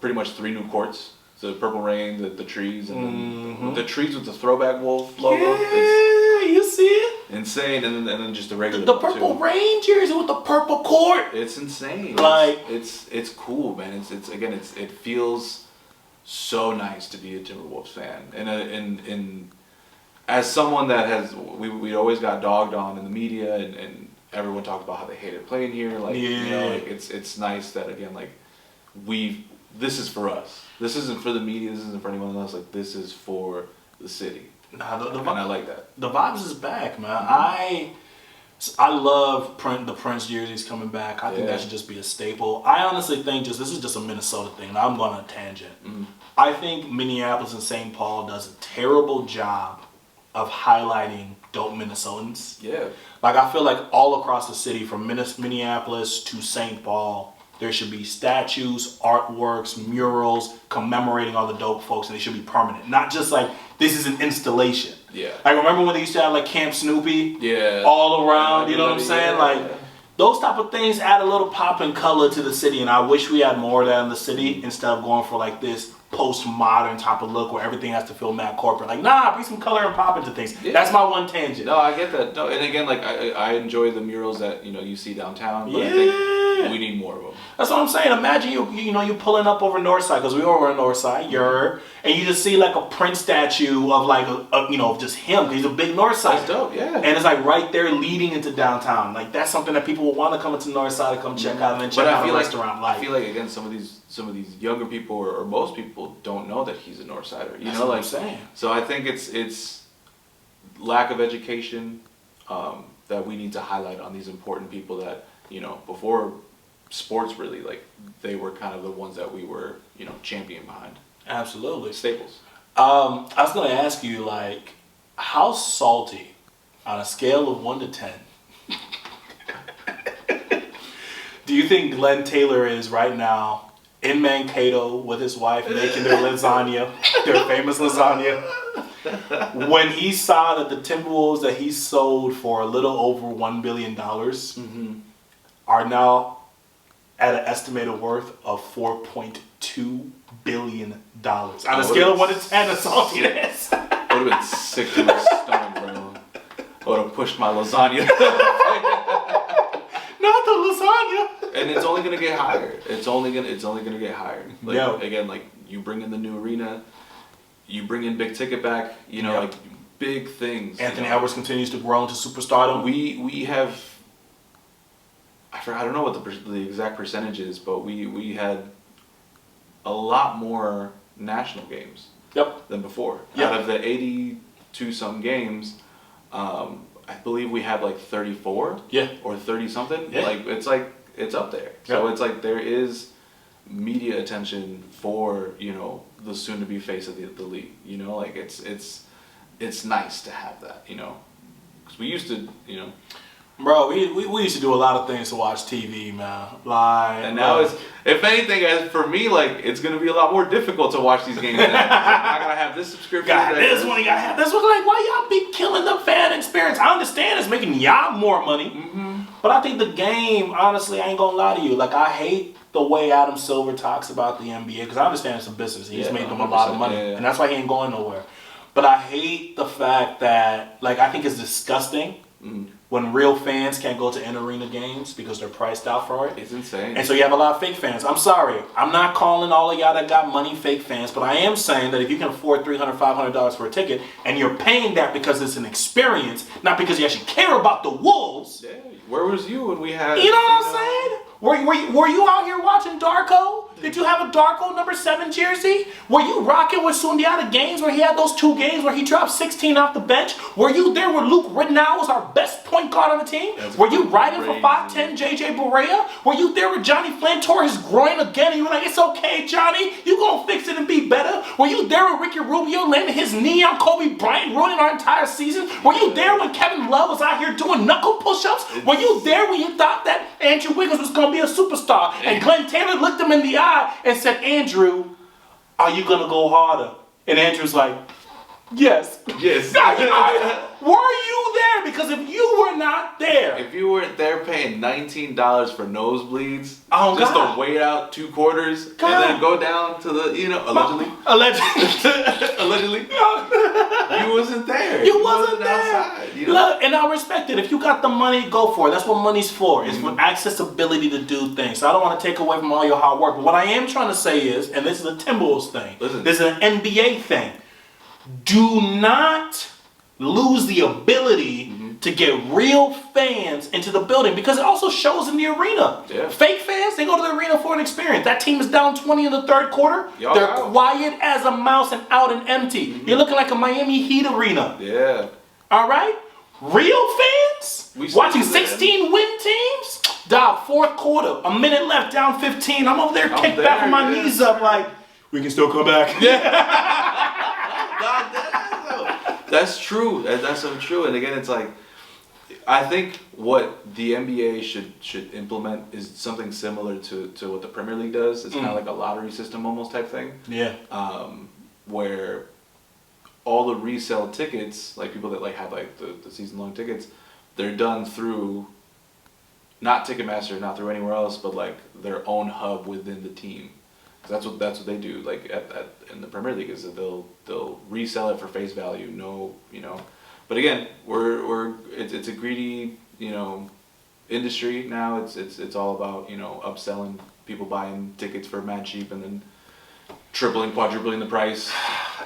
pretty much 3 new courts. The Purple Rain, the trees, and the trees with the throwback wolf logo.
Yeah, you see it?
Insane, and then just the regular.
The Purple Rain jersey with the purple court.
It's insane.
Like,
it's cool, man. It feels so nice to be a Timberwolves fan, and as someone that has we always got dogged on in the media, and everyone talked about how they hated playing here. Like, you know, like it's nice that again, like this is for us. This isn't for the media. This isn't for anyone else. Like, this is for the city. And I like that.
The vibes is back, man. I love the Prince jerseys coming back. I think that should just be a staple. I honestly think this is just a Minnesota thing, and I'm going on a tangent. I think Minneapolis and St. Paul does a terrible job of highlighting dope Minnesotans.
Yeah.
Like, I feel like all across the city, from Minneapolis to St. Paul, there should be statues, artworks, murals commemorating all the dope folks, and they should be permanent. Not just like, this is an installation.
Yeah.
Like, remember when they used to have like Camp Snoopy?
Yeah.
All around, you know what I'm saying?
Yeah.
Like, those type of things add a little pop and color to the city, and I wish we had more of that in the city instead of going for like this postmodern type of look where everything has to feel mad corporate. Like, nah, bring some color and pop into things. Yeah. That's my one tangent.
No, I get that. No, and again, like I enjoy the murals that you see downtown. But I think
Yeah.
We need more of them.
That's what I'm saying. Imagine you pulling up over Northside, because we were on Northside, and you just see like a Prince statue of like just him, because he's a big Northside.
That's dope, yeah.
And it's like right there leading into downtown. Like that's something that people will want to come into Northside to come check out and then check out a restaurant.
I feel like again some of these younger people or most people don't know that he's a Northsider.
That's what I'm saying.
So I think it's lack of education that we need to highlight on these important people that, before sports really, like, they were kind of the ones that we were, champion behind.
Absolutely.
Staples.
I was going to ask you, like, how salty, on a scale of 1 to 10, do you think Glenn Taylor is right now in Mankato with his wife making their lasagna, their famous lasagna, when he saw that the Timberwolves that he sold for a little over $1 billion are now at an estimated worth of $4.2 billion? On a scale of 1 to 10, that's salty it is.
I would have been sick to my stomach, bro. I would have pushed my lasagna.
Not the lasagna.
And it's only gonna get higher. It's only gonna get higher. Like, again, like, you bring in the new arena, you bring in big ticket back, like big things.
Anthony Edwards continues to grow into superstardom.
We have, I don't know what the exact percentage is, but we had a lot more national games than before.
Yep.
Out of the 82 some games, I believe we have like 34 or 30 something.
Yeah.
Like it's up there. So it's like there is media attention for, the soon to be face of the league. Like it's nice to have that, because we used to,
Bro, we used to do a lot of things to watch TV, man. Like,
and now it's, if anything, as for me, like, it's gonna be a lot more difficult to watch these games now. I gotta have this subscription.
Got this one, you gotta have this one. Like, why y'all be killing the fan experience? I understand it's making y'all more money, but I think the game, honestly, I ain't gonna lie to you. Like, I hate the way Adam Silver talks about the NBA, because I understand it's a business. He's made them a lot of money, and that's why he ain't going nowhere. But I hate the fact that, like, I think it's disgusting when real fans can't go to in-arena games because they're priced out for it.
It's insane.
And so you have a lot of fake fans. I'm sorry. I'm not calling all of y'all that got money fake fans, but I am saying that if you can afford $300, $500 for a ticket, and you're paying that because it's an experience, not because you actually care about the Wolves.
Yeah. Where was you when we had...
You know what I'm saying? Were you out here watching Darko? Did you have a Darko number 7 jersey? Were you rocking with Sundiata games where he had those 2 games where he dropped 16 off the bench? Were you there where Luke Rittenau was our best point guard on the team? Were you riding for 5'10" JJ Barea? Were you there where Johnny Flynn tore his groin again and you were like, it's okay, Johnny, you gonna fix it and be better? Were you there when Ricky Rubio landed his knee on Kobe Bryant, ruining our entire season? Were you there when Kevin Love was out here doing knuckle push-ups? Were you there when you thought that Andrew Wiggins was gonna be a superstar and Glenn Taylor looked him in the eye and said, Andrew, are you gonna go harder? And Andrew's like, yes.
Yes.
Were you there? Because if you were not there,
if you weren't there paying $19 for nosebleeds,
oh,
just
God.
to wait out 2 quarters
God.
and then go down to the, allegedly, allegedly, you wasn't there.
You wasn't there.
Outside,
Look, and I respect it. If you got the money, go for it. That's what money's for. It's for accessibility to do things. So I don't want to take away from all your hard work. But what I am trying to say is, and this is a Timberwolves thing, this is an NBA thing, do not lose the ability to get real fans into the building, because it also shows in the arena.
Yeah.
Fake fans, they go to the arena for an experience. That team is down 20 in the 3rd quarter. They're quiet as a mouse and out and empty. You're looking like a Miami Heat arena.
Yeah.
All right? Real fans? Watching 16 win teams? Dog, 4th quarter, a minute left, down 15. I'm over there kicked back with my knees up like, we can still come back.
That's true. That's so true. And again, it's like, I think what the NBA should implement is something similar to what the Premier League does. It's kind of like a lottery system almost type thing.
Yeah.
Where all the resale tickets, like people that like have like the season-long tickets, they're done through not Ticketmaster, not through anywhere else, but like their own hub within the team. That's what they do. Like in the Premier League, is that they'll resell it for face value. But again, it's a greedy industry now. It's all about, you know, upselling, people buying tickets for mad cheap and then tripling, quadrupling the price.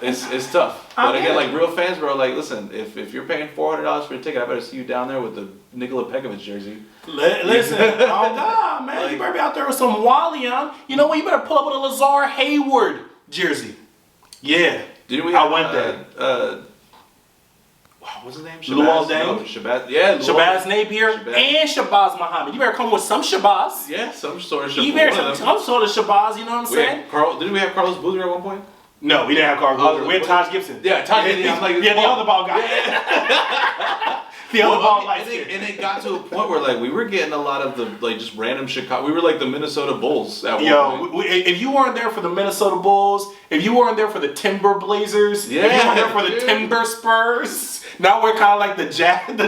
It's tough. But again, like real fans, bro, like listen, if you're paying $400 for a ticket, I better see you down there with the Nikola Pekovic jersey.
Listen, oh God, man, you better be out there with some Wally on. You know what? You better pull up with a Lazar Hayward jersey. Yeah,
Didn't we?
I went there.
What's his name?
Luol Deng?
No, Shabazz. Yeah,
Shabazz Napier and Shabazz Muhammad. You better come with some Shabazz.
Yeah, some sort of Shabazz.
You better some sort of Shabazz. You know what I'm saying?
Didn't we have Carlos Boozer at one point?
No, we didn't have Carl Boozer. We had Taj Gibson.
Yeah, Taj Gibson.
Yeah, the other ball guy. The other ball light skin.
And it got to a point where like we were getting a lot of the like just random Chicago. We were like the Minnesota Bulls at one point.
If you weren't there for the Minnesota Bulls, if you weren't there for the Timber Blazers, if you weren't there for the Timber Spurs, now we're kind of like the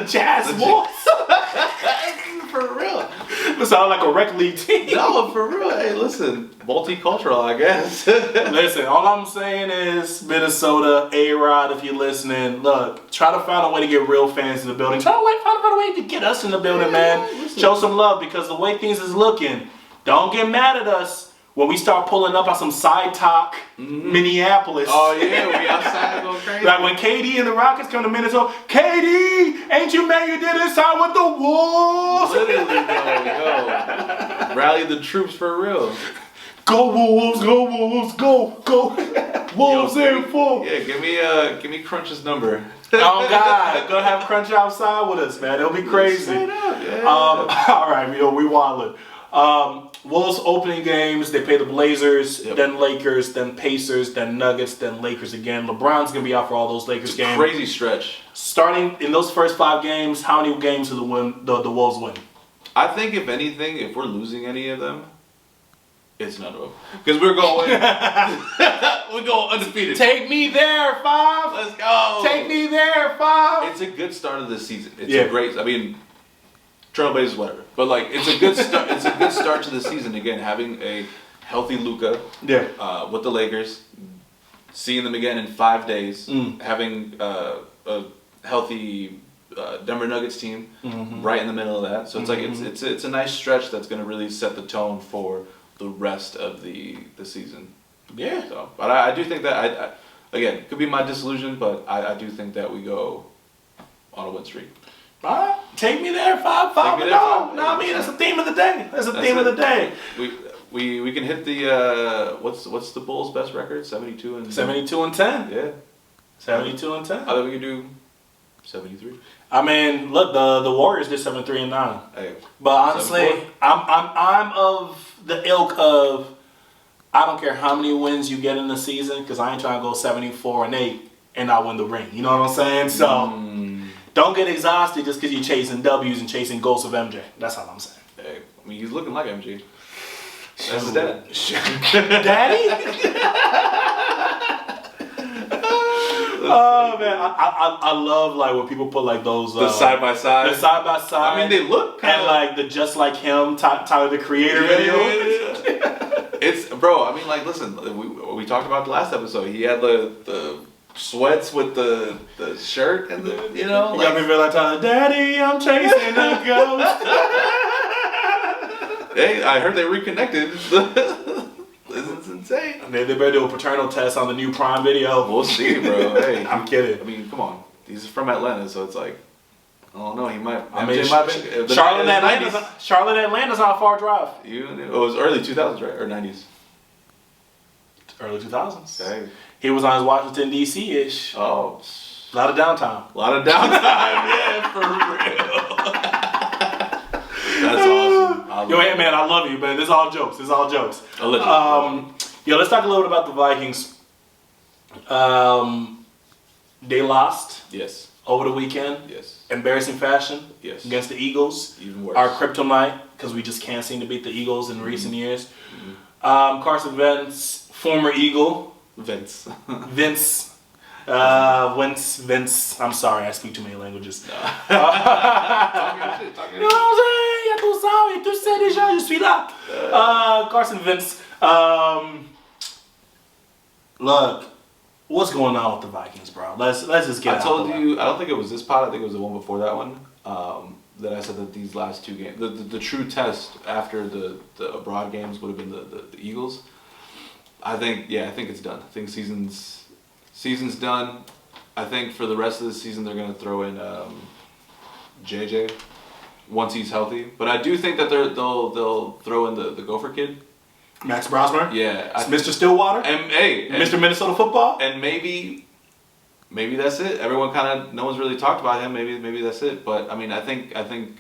Jazz Bulls.
For real.
It sounds like a rec league team.
No, for real. Hey, listen, multicultural, I guess.
Listen, all I'm saying is Minnesota, A-Rod, if you're listening, look, try to find a way to get real fans in the building. Try to find a way to get us in the building, man. Listen. Show some love because the way things is looking, don't get mad at us when we start pulling up on some side talk, Minneapolis.
Oh yeah, we outside going crazy.
Like when KD and the Rockets come to Minnesota, KD, ain't you mad you did this time with the Wolves?
Literally, yo. Rally the troops for real.
Go Wolves, go Wolves, go. Wolves in full.
Yeah, give me Crunch's number.
Oh God, go have Crunch outside with us, man. It'll be crazy.
Straight up, yeah.
All right, we wildin'. Wolves opening games, they play the Blazers, then Lakers, then Pacers, then Nuggets, then Lakers again. LeBron's gonna be out for all those Lakers games.
Crazy stretch.
Starting in those first 5 games, how many games do the Wolves win?
I think if anything, if we're losing any of them, it's none of them. Because we're going undefeated.
Take me there, 5.
Let's go.
Take me there, 5.
It's a good start of the season. It's a great. I mean, Trailblazers, whatever. But like, it's a good start. It's a good start to the season. Again, having a healthy Luka. With the Lakers, seeing them again in 5 days, having a healthy Denver Nuggets team right in the middle of that. So it's like it's a nice stretch that's going to really set the tone for the rest of the season.
Yeah.
So, but I do think that I again, could be my disillusion, but I do think that we go on a win streak.
All right, take me there, 5. No, I mean that's the theme of the day. That's the theme of the day.
We can hit the what's the Bulls' best record? 72 and
10.
Yeah,
72 and 10.
I think we could do 73.
I mean, look, the Warriors did 73 and 9.
Hey,
but honestly, I'm of the ilk of I don't care how many wins you get in the season because I ain't trying to go 74 and 8 and not win the ring. You know what I'm saying? So don't get exhausted just because you're chasing W's and chasing goals of MJ. That's all I'm saying.
Hey, I mean, he's looking like MJ. That's his dad.
Daddy? Oh man, I love like when people put like those
the side by side.
The side by side.
I mean, they look kind
of like the Just Like Him Tyler the Creator video.
It's bro. I mean, like, listen, we talked about the last episode. He had the sweats with the shirt and the you know.
You got me feel like Tyler, Daddy, I'm chasing a ghost.
Hey, I heard they reconnected. This is insane.
They better do a paternal test on the new Prime Video.
We'll see, bro. Hey,
I'm kidding.
I mean, come on. He's from Atlanta, so it's like, I don't know. He might.
I mean, Charlotte, Atlanta's not a far drive.
It was early 2000s, right, or 90s?
Early 2000s.
Hey.
He was on his Washington D.C. ish.
Oh,
a lot of downtime.
Yeah, for real. That's awesome.
Yo, hey man, I love you, man. This is all jokes.
Allegedly.
Yo, let's talk a little bit about the Vikings. They lost.
Yes.
Over the weekend.
Yes.
Embarrassing fashion.
Yes.
Against the Eagles.
Even worse.
Our kryptonite, because we just can't seem to beat the Eagles in recent years. Carson Wentz, former Eagle.
Vince.
Vince. I'm sorry, I speak too many languages.
Talking shit.
You know what I'm saying? Ya tú sabes, tú sais déjà, je suis là. Carson Wentz. Look, what's going on with the Vikings, bro? Let's just get.
I told you. I don't think it was this pod. I think it was the one before that one. that I said that these last 2 games, the true test after the abroad games would have been the Eagles. I think it's done. I think season's done. I think for the rest of the season they're gonna throw in JJ once he's healthy. But I do think that they'll throw in the Gopher kid.
Max Brosmer?
Yeah.
Mr. Stillwater?
And
Mr. Minnesota football?
And maybe that's it. Everyone no one's really talked about him. Maybe that's it. But I mean, I think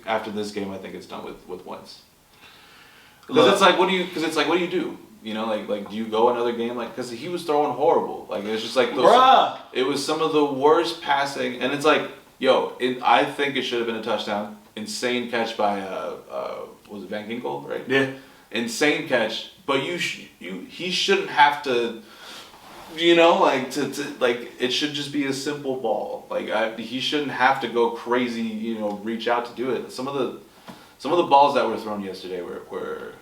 after this game, I think it's done with Wentz. Because it's like, what do you do? You know, like do you go another game? Like, because he was throwing horrible. Like, it's just like it was some of the worst passing, and it's like, I think it should have been a touchdown. Insane catch by was it Van Ginkel, right?
Yeah.
Insane catch, but he shouldn't have to. You know, like it should just be a simple ball. Like he shouldn't have to go crazy. You know, reach out to do it. Some of the balls that were thrown yesterday were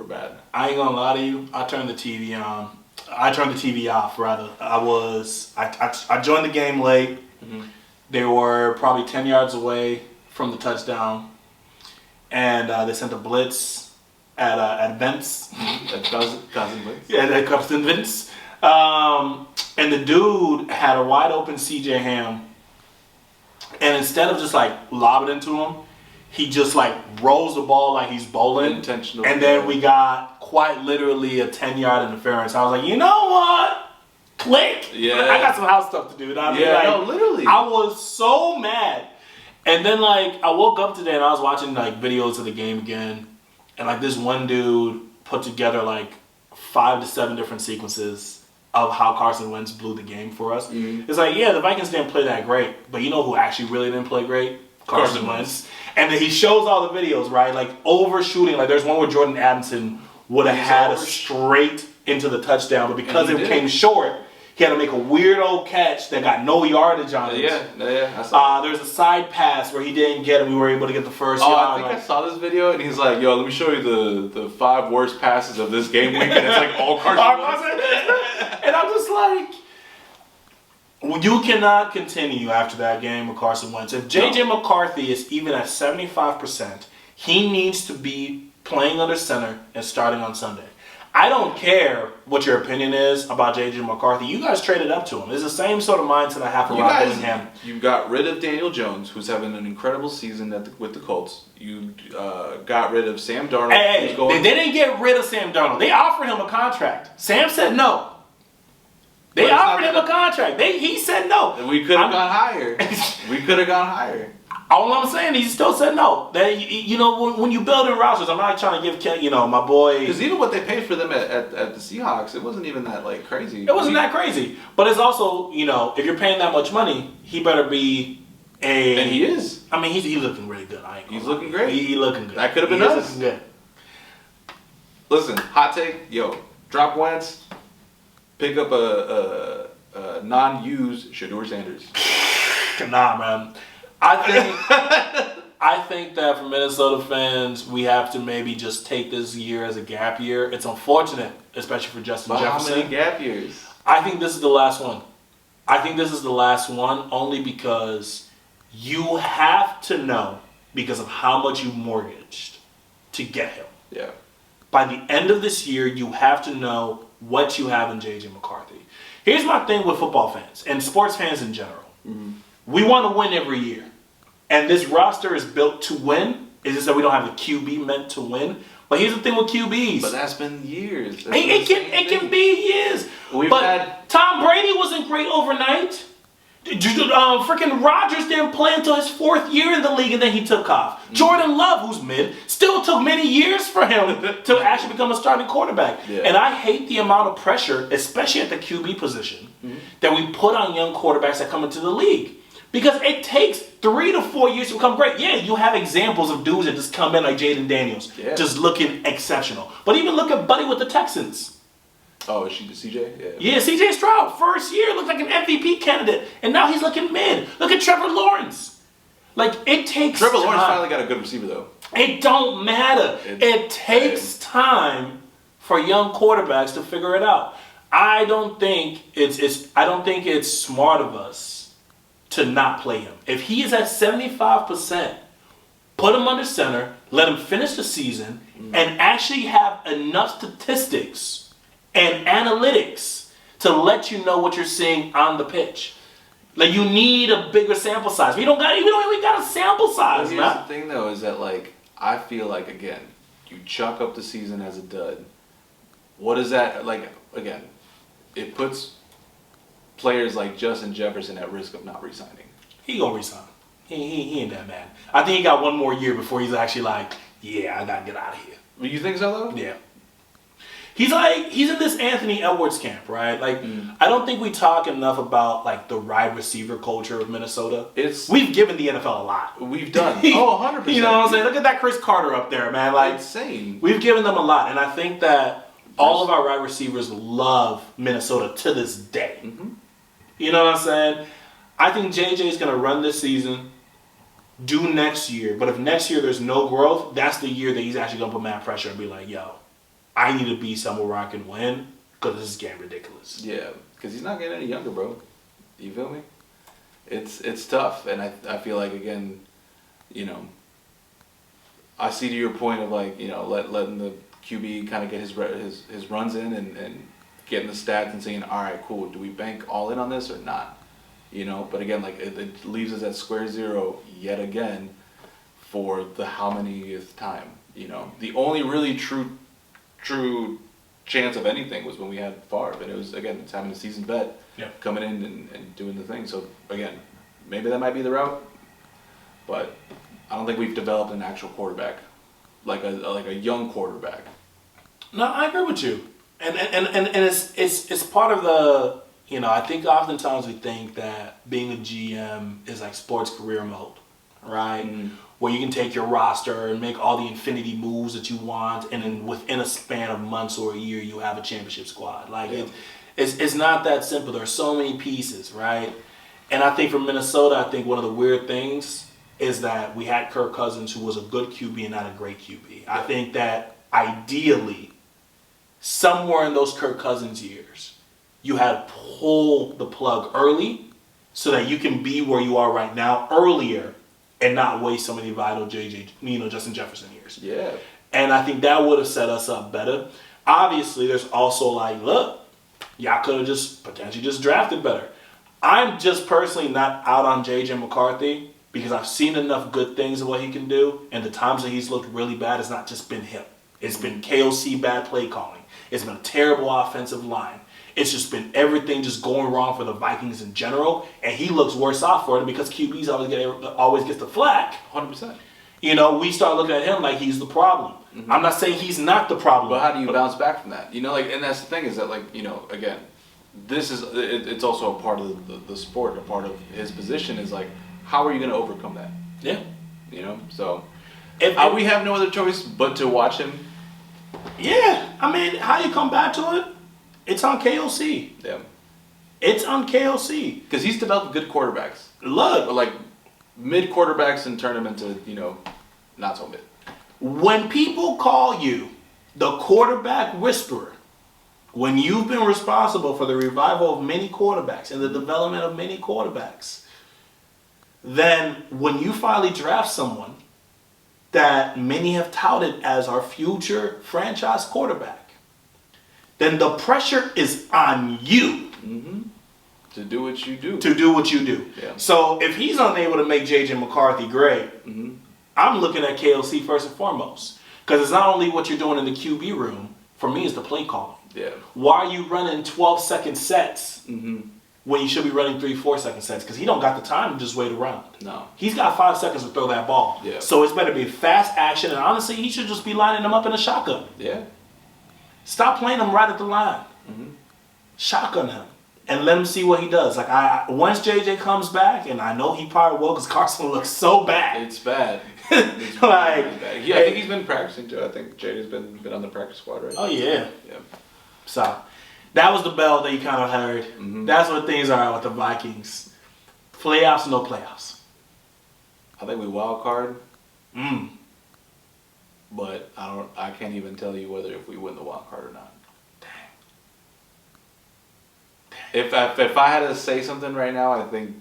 bad.
I ain't gonna lie to you. I turned the TV on. I turned the TV off rather. I joined the game late. Mm-hmm. They were probably 10 yards away from the touchdown, and they sent a blitz at Vince.
At cousin Vince.
Yeah, at cousin Vince. And the dude had a wide open CJ Ham, and instead of just like lob it into him, he just like rolls the ball like he's bowling.
Intentional.
And then we got quite literally a 10-yard interference. I was like, you know what? Click.
Yeah.
I got some house stuff to do. I mean,
literally.
I was so mad. And then like I woke up today and I was watching like videos of the game again, and like this one dude put together like 5 to 7 different sequences of how Carson Wentz blew the game for us. Mm-hmm. It's like, yeah, the Vikings didn't play that great, but you know who actually really didn't play great? Carson Wentz. And then he shows all the videos, right? Like overshooting. Like there's one where Jordan Addison would have had a straight into the touchdown, but because it came short, he had to make a weird old catch that got no yardage on it.
Yeah. I saw
there's a side pass where he didn't get it. We were able to get the first yard.
I think I saw this video, and he's like, "Yo, let me show you the 5 worst passes of this game week," and it's like all Carson Wentz.
And I'm just like, you cannot continue after that game with Carson Wentz. If J.J. McCarthy is even at 75%, he needs to be playing under center and starting on Sunday. I don't care what your opinion is about J.J. McCarthy. You guys traded up to him. It's the same sort of mindset I have for Rob Dillingham.
You got rid of Daniel Jones, who's having an incredible season with the Colts. You got rid of Sam Darnold.
Hey, they didn't get rid of Sam Darnold. They offered him a contract. Sam said no. They offered him a contract. He said no.
And we could have gone higher.
All I'm saying is he still said no. You know, when you build in rosters, I'm not trying to give my boy.
Because even what they paid for them at the Seahawks, it wasn't even that like crazy.
It wasn't that crazy. But it's also, if you're paying that much money, he better be a.
And he is.
I mean, he's looking really good.
He's looking great.
He's looking good.
That could have been us.
Looking good.
Listen, hot take, drop Wentz. Pick up a non-used Shedeur Sanders.
Nah, man. I think that for Minnesota fans, we have to maybe just take this year as a gap year. It's unfortunate, especially for Justin Jefferson.
How many gap years?
I think this is the last one. Only because you have to know, because of how much you mortgaged to get him.
Yeah.
By the end of this year, you have to know what you have in J.J. McCarthy. Here's my thing with football fans and sports fans in general. Mm-hmm. We want to win every year. And this roster is built to win. It's just that we don't have the QB meant to win. But here's the thing with QBs.
But that's been years.
It can be years. Tom Brady wasn't great overnight. Freaking Rodgers didn't play until his 4th year in the league, and then he took off. Mm-hmm. Jordan Love, who's mid, still took many years for him to actually become a starting quarterback. Yeah. And I hate the amount of pressure, especially at the QB position, that we put on young quarterbacks that come into the league. Because it takes 3 to 4 years to become great. Yeah, you have examples of dudes that just come in like Jaden Daniels, just looking exceptional. But even look at Buddy with the Texans.
Oh, is she the CJ?
Yeah, CJ Stroud, first year, looked like an MVP candidate. And now he's looking mid. Look at Trevor Lawrence. Like, it takes
Trevor Lawrence finally got a good receiver, though.
It don't matter. It takes time for young quarterbacks to figure it out. I don't think it's smart of us to not play him. If he is at 75%, put him under center, let him finish the season, and actually have enough statistics and analytics to let you know what you're seeing on the pitch. Like, you need a bigger sample size. We don't even got a sample size,
Here's
man.
the thing, though, is that, like, I feel like, again, you chalk up the season as a dud. What is that, like, again, it puts players like Justin Jefferson at risk of not re-signing.
He gonna resign. He ain't that bad. I think he got one more year before he's actually like, yeah, I gotta get out of here.
You think so, though?
Yeah. He's in this Anthony Edwards camp, right? Like, I don't think we talk enough about, like, the wide receiver culture of Minnesota. We've given the NFL a lot.
We've done. 100%.
You know what I'm saying? Look at that Chris Carter up there, man. Like,
insane.
We've given them a lot, and I think that all of our wide receivers love Minnesota to this day.
Mm-hmm.
You know what I'm saying? I think JJ's going to run this season, do next year, but if next year there's no growth, that's the year that he's actually going to put mad pressure and be like, yo, I need to be somewhere where I can win because this is getting ridiculous.
Yeah, because he's not getting any younger, bro. You feel me? It's tough, and I feel like, again, you know, I see to your point of, like, you know, letting the QB kind of get his runs in and getting the stats and saying, all right, cool, do we bank all in on this or not? You know, but again, like, it leaves us at square zero yet again for the how manyth time. You know, the only really true chance of anything was when we had Favre, and it was, again, it's having a seasoned vet coming in and doing the thing. So again, maybe that might be the route, but I don't think we've developed an actual quarterback, like a young quarterback.
No, I agree with you, and it's part of the, you know, I think oftentimes we think that being a GM is like sports career mode, right? Mm-hmm. Where you can take your roster and make all the infinity moves that you want, and then within a span of months or a year, you have a championship squad. Like, it's not that simple. There are so many pieces, right? And I think for Minnesota, I think one of the weird things is that we had Kirk Cousins, who was a good QB and not a great QB. I think that ideally, somewhere in those Kirk Cousins years, you had to pull the plug early so that you can be where you are right now earlier and not waste so many vital Justin Jefferson years.
Yeah.
And I think that would have set us up better. Obviously, there's also like, look, y'all could have just potentially just drafted better. I'm just personally not out on J.J. McCarthy because I've seen enough good things of what he can do, and the times that he's looked really bad, it's not just been him. It's been KOC bad play calling. It's been a terrible offensive line. It's just been everything just going wrong for the Vikings in general, and he looks worse off for it because QBs always gets the flack.
100%.
You know, we start looking at him like he's the problem. Mm-hmm. I'm not saying he's not the problem.
But how do you bounce back from that? You know, like, and that's the thing is that, like, you know, again, it's also a part of the sport, a part of his position is like, how are you going to overcome that?
Yeah.
You know, so
if
we have no other choice but to watch him.
Yeah, I mean, how you come back to it? It's on KOC.
Yeah.
It's on KOC.
Because he's developed good quarterbacks.
Look.
Like, mid quarterbacks and turn them into, you know, not so mid.
When people call you the quarterback whisperer, when you've been responsible for the revival of many quarterbacks and the development of many quarterbacks, then when you finally draft someone that many have touted as our future franchise quarterback, then the pressure is on you.
Mm-hmm. To do what you do.
To do what you do.
Yeah.
So if he's unable to make J.J. McCarthy great,
mm-hmm.
I'm looking at KOC first and foremost. Because it's not only what you're doing in the QB room, for me it's the play calling.
Yeah.
Why are you running 12-second sets
mm-hmm.
when you should be running 3-4-second sets? Because he don't got the time to just wait around.
No.
He's got 5 seconds to throw that ball.
Yeah.
So it's better be fast action, and honestly, he should just be lining them up in a shotgun.
Yeah.
Stop playing him right at the line.
Mm-hmm.
Shotgun him. And let him see what he does. Like, once JJ comes back, and I know he probably will, because Carson looks so bad.
It's bad.
It's like,
really bad. Yeah, I think he's been practicing too. I think JJ's been on the practice squad, right?
Oh yeah.
Yeah.
So that was the bell that you kind of heard.
Mm-hmm.
That's what things are with the Vikings. Playoffs, no playoffs.
I think we wild card.
Mm.
But I can't even tell you whether if we win the wild card or not. If I had to say something right now, I think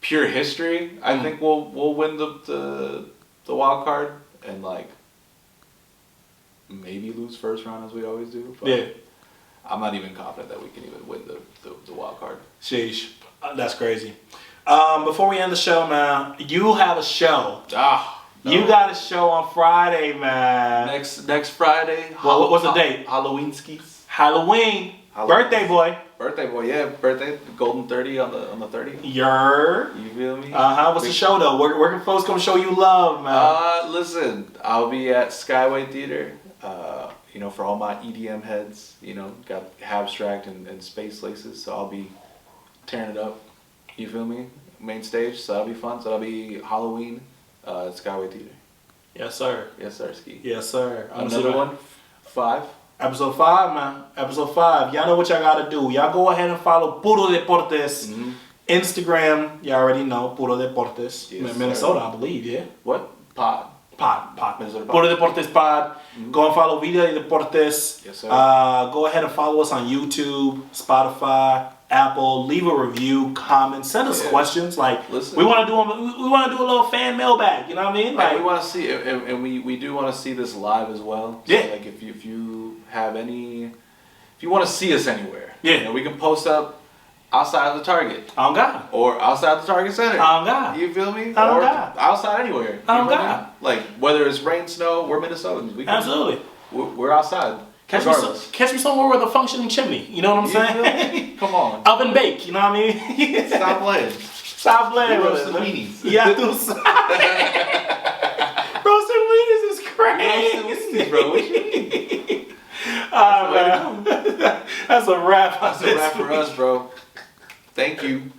pure history. I think we'll win the the wild card and like maybe lose first round as we always do. But
Yeah.
I'm not even confident that we can even win the wild card.
Sheesh. That's crazy. Before we end the show, man, you have a show.
No.
You got a show on Friday, man.
Next Friday.
What's the date?
Halloween skis.
Halloween. Birthday boy.
Birthday boy, yeah. Birthday, golden 30 on the 30th.
Yer.
You feel me?
What's the show though? Where can folks come show you love, man?
Listen, I'll be at Skyway Theater. For all my EDM heads, got Abstract and Space Laces, so I'll be tearing it up. You feel me? Main stage, so that'll be fun. So that'll be Halloween at Skyway Theater.
Yes, sir.
Yes, sir, Ski.
Yes, sir.
Another one, 5.
Episode 5, man. Episode 5. Y'all know what y'all gotta do. Y'all go ahead and follow Puro Deportes.
Mm-hmm.
Instagram, you already know, Puro Deportes.
Yes,
Minnesota,
sir.
I believe, yeah?
What? Pod.
Minnesota Pod. Puro Deportes Pod.
Mm-hmm.
Go and follow Vida Deportes.
Yes, sir.
Go ahead and follow us on YouTube, Spotify, Apple. Leave a review, comment, send us questions. Like,
listen,
we want to do a little fan mailbag. You know what I mean?
Like, we want to see, and we do want to see this live as well. So,
yeah.
Like if you have any, if you want to see us anywhere,
yeah,
we can post up outside of the Target.
On God.
Or outside the Target Center.
On God.
You feel me?
On
or
God.
outside anywhere.
On God.
Like whether it's rain, snow, we're Minnesotans. We can,
absolutely.
We're outside.
Catch me somewhere with a functioning chimney. You know what I'm saying?
Come on.
Oven bake. You know what I mean?
Stop playing.
Stop playing.
Roasted weenies.
Yeah, roasted weenies is crazy.
Roasted weenies, bro. What you mean?
That's a wrap.
That's a wrap for us, bro. Thank you.